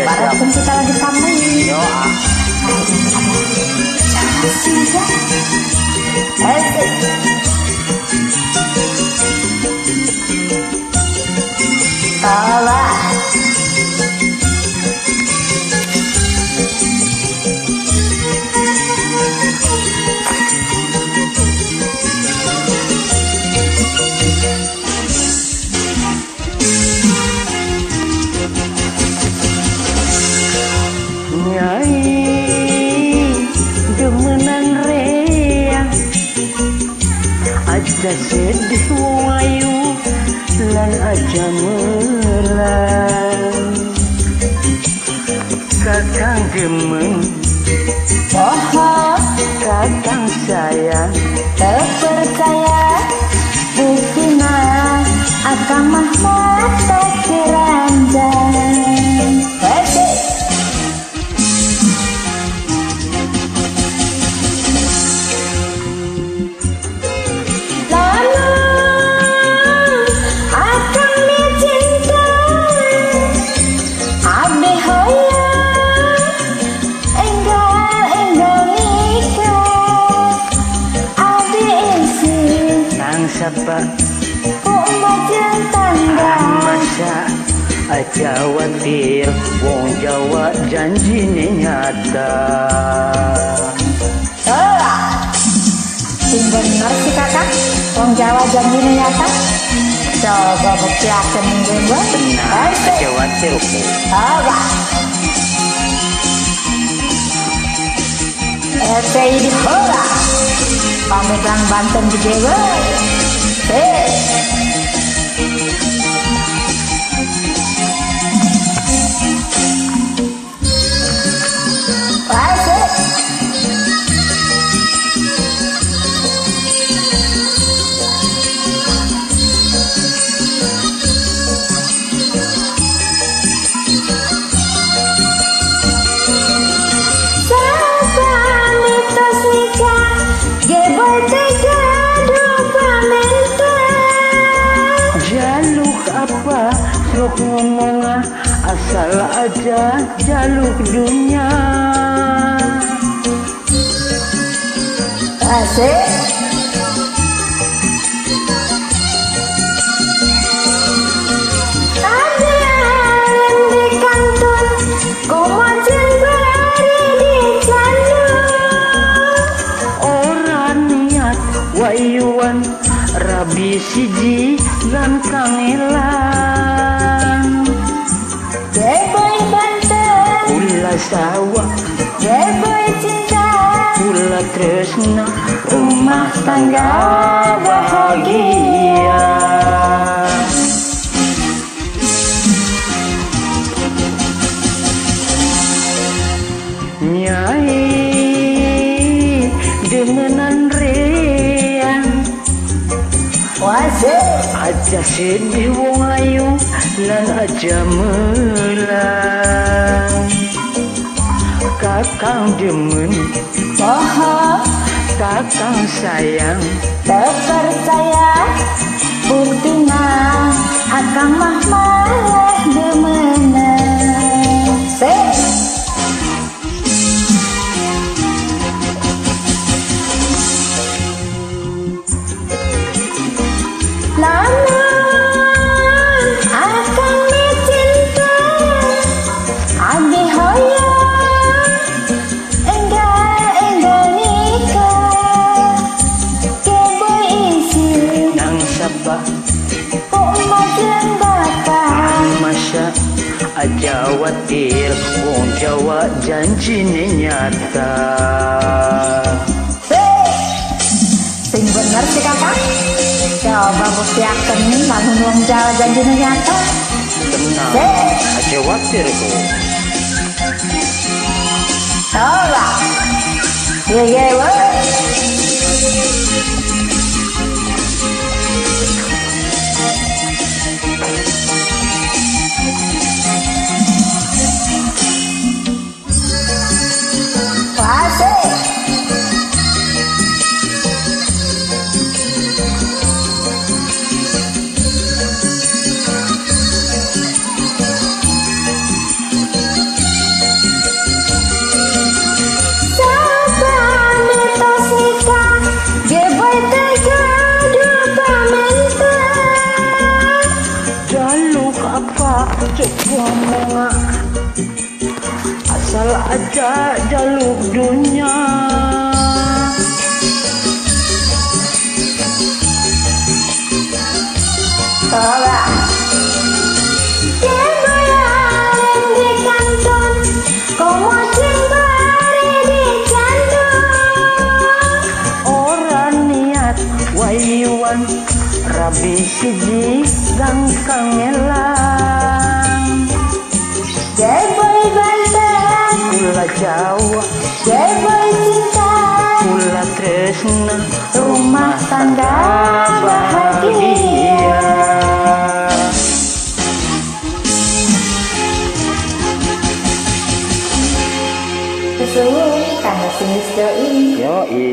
Barang pun kita lagi tamu. Yo. Aja sedih wong ayu lan aja melang kakang demen kakang sayang Terpercaya buktina akan mata keranjang. Siapa tanda masa aja khawatir wong Jawa janjine nyata. Sing bener sih kakak, wong Jawa janjine nyata. Coba buktiakeun gue. Benar, aja khawatir kok. Coba. Ini hola. Pamedang Banten gede gue. Sok ngomong asal aja jaluk dunia. Asik. Ada yang di kantor, kumajan bari di sana. Orang niat wayuan rabi siji lan kangelan. Boy Banten, ulah sawah, boy cinta, ulah tresna, rumah tangga bahagia. Nyai demenan reang aja sedih wong ayu lan aja melang kakang demen kakang sayang terpercaya buktina akan malah demenan. Namun akan dicinta abi hoya enggak nikah keboy isi nang sabah majen bapak masa aja khawatir wong Jawa janjine nyata. Sing bener sih kakak. Coba buktiakeun lamun wong Jawa janjine nyata. Tenang, aja khawatir kok. Coba. Ye weh. apa cukup ngomong asal aja jaluk dunia. Coba. Wayuan rabi siji gangkang elang Jeboy Banten, kula Jawa jeboy cinta, kula tresna rumah tangga bahagia. Sesungguhnya karena sinis doi. Yoi.